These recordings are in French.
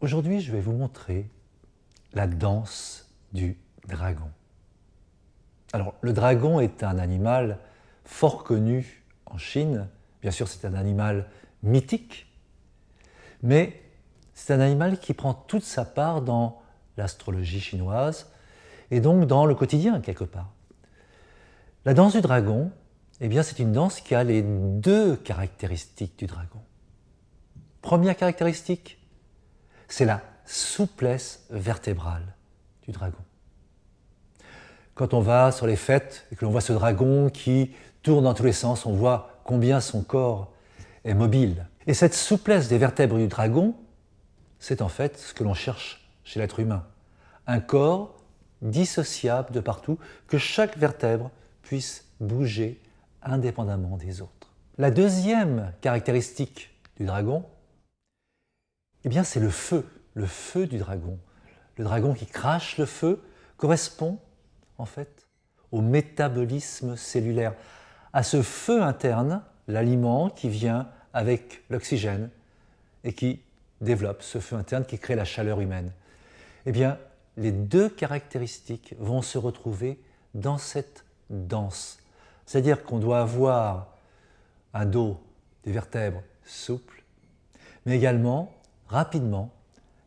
Aujourd'hui, je vais vous montrer la danse du dragon. Alors, le dragon est un animal fort connu en Chine. Bien sûr, c'est un animal mythique, mais c'est un animal qui prend toute sa part dans l'astrologie chinoise et donc dans le quotidien, quelque part. La danse du dragon, eh bien, c'est une danse qui a les deux caractéristiques du dragon. Première caractéristique, c'est la souplesse vertébrale du dragon. Quand on va sur les fêtes et que l'on voit ce dragon qui tourne dans tous les sens, on voit combien son corps est mobile. Et cette souplesse des vertèbres du dragon, c'est en fait ce que l'on cherche chez l'être humain. Un corps dissociable de partout, que chaque vertèbre puisse bouger indépendamment des autres. La deuxième caractéristique du dragon, eh bien, c'est le feu du dragon. Le dragon qui crache le feu correspond en fait au métabolisme cellulaire, à ce feu interne, l'aliment qui vient avec l'oxygène et qui développe ce feu interne qui crée la chaleur humaine. Eh bien, les deux caractéristiques vont se retrouver dans cette danse. C'est-à-dire qu'on doit avoir un dos, des vertèbres souples, mais également, rapidement,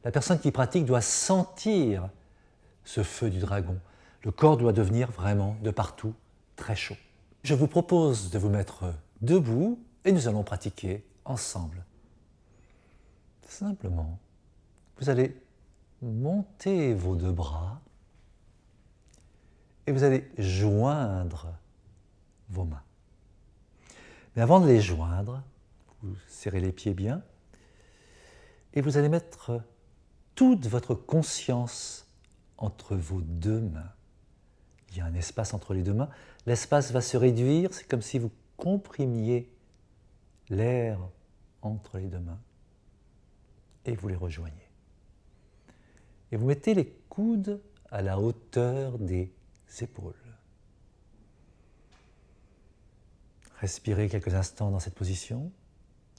la personne qui pratique doit sentir ce feu du dragon. Le corps doit devenir vraiment, de partout, très chaud. Je vous propose de vous mettre debout et nous allons pratiquer ensemble. Simplement, vous allez monter vos deux bras et vous allez joindre vos mains. Mais avant de les joindre, vous serrez les pieds bien et vous allez mettre toute votre conscience entre vos deux mains. Il y a un espace entre les deux mains. L'espace va se réduire, c'est comme si vous comprimiez l'air entre les deux mains et vous les rejoignez. Et vous mettez les coudes à la hauteur des épaules. Respirez quelques instants dans cette position.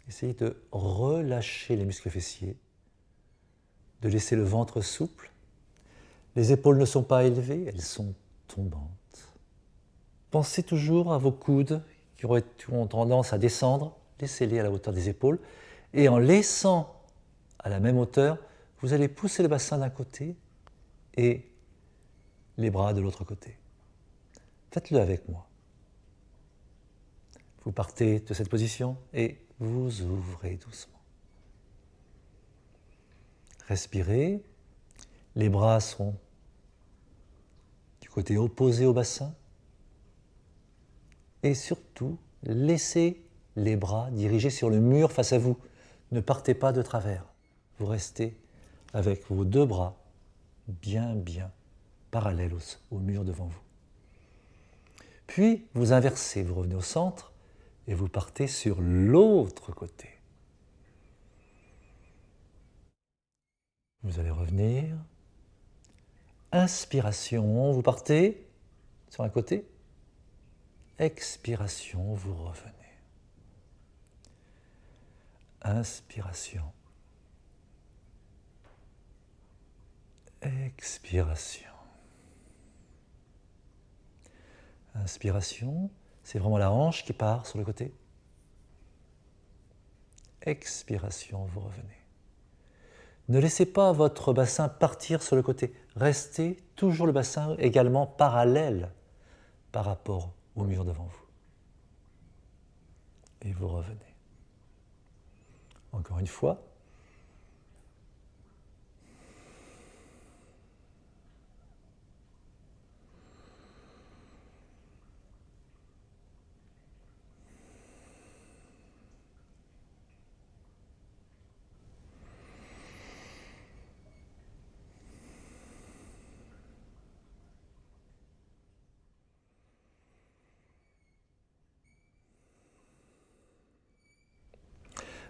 Essayez de relâcher les muscles fessiers, de laisser le ventre souple. Les épaules ne sont pas élevées, elles sont tombantes. Pensez toujours à vos coudes qui ont tendance à descendre. Laissez-les à la hauteur des épaules. Et en laissant à la même hauteur, vous allez pousser le bassin d'un côté et les bras de l'autre côté. Faites-le avec moi. Vous partez de cette position et vous ouvrez doucement. Respirez. Les bras sont du côté opposé au bassin. Et surtout, laissez les bras dirigés sur le mur face à vous. Ne partez pas de travers. Vous restez avec vos deux bras bien parallèles au mur devant vous. Puis, vous inversez, vous revenez au centre et vous partez sur l'autre côté. Vous allez revenir. Inspiration, vous partez sur un côté. Expiration, vous revenez. Inspiration. Expiration. Inspiration, c'est vraiment la hanche qui part sur le côté. Expiration, vous revenez. Ne laissez pas votre bassin partir sur le côté. Restez toujours le bassin également parallèle par rapport au mur devant vous. Et vous revenez. Encore une fois.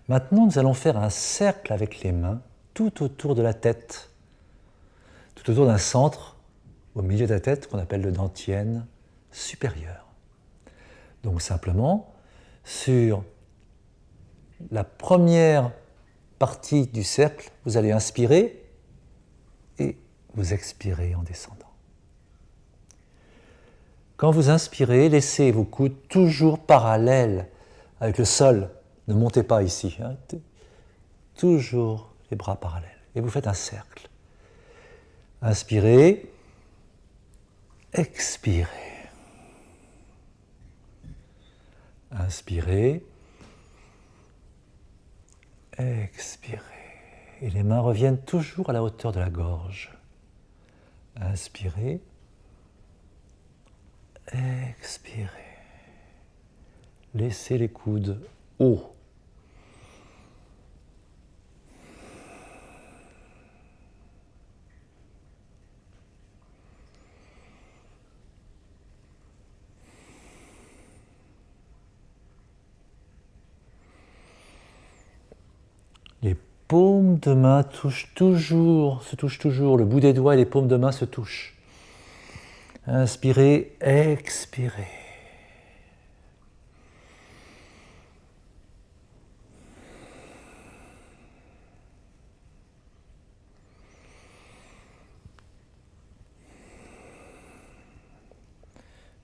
Maintenant, nous allons faire un cercle avec les mains tout autour de la tête, tout autour d'un centre au milieu de la tête qu'on appelle le dantienne supérieur. Donc simplement, sur la première partie du cercle, vous allez inspirer et vous expirez en descendant. Quand vous inspirez, laissez vos coudes toujours parallèles avec le sol. Ne montez pas ici. Hein. Toujours les bras parallèles. Et vous faites un cercle. Inspirez. Expirez. Inspirez. Expirez. Et les mains reviennent toujours à la hauteur de la gorge. Inspirez. Expirez. Laissez les coudes hauts. Les paumes de main se touchent toujours, le bout des doigts et les paumes de main se touchent. Inspirez, expirez.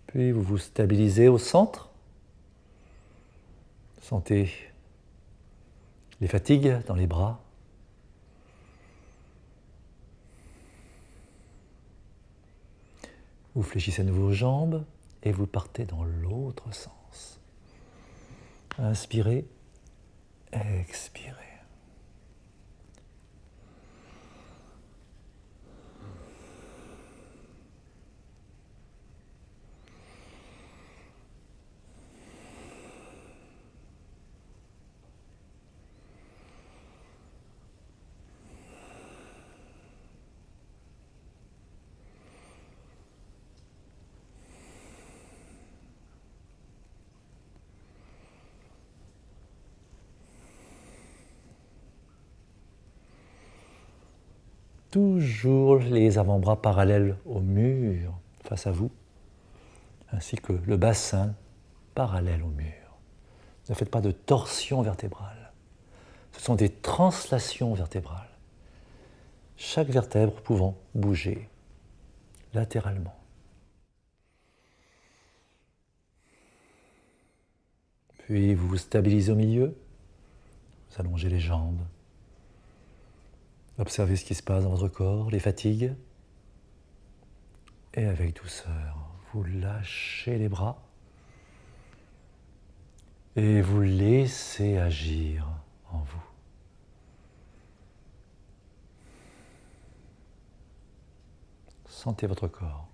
Puis vous vous stabilisez au centre. Sentez les fatigues dans les bras. Vous fléchissez à nouveau aux jambes et vous partez dans l'autre sens. Inspirez, expirez. Toujours les avant-bras parallèles au mur face à vous, ainsi que le bassin parallèle au mur. Ne faites pas de torsion vertébrale. Ce sont des translations vertébrales. Chaque vertèbre pouvant bouger latéralement. Puis vous vous stabilisez au milieu, vous allongez les jambes. Observez ce qui se passe dans votre corps, les fatigues. Et avec douceur, vous lâchez les bras et vous laissez agir en vous. Sentez votre corps.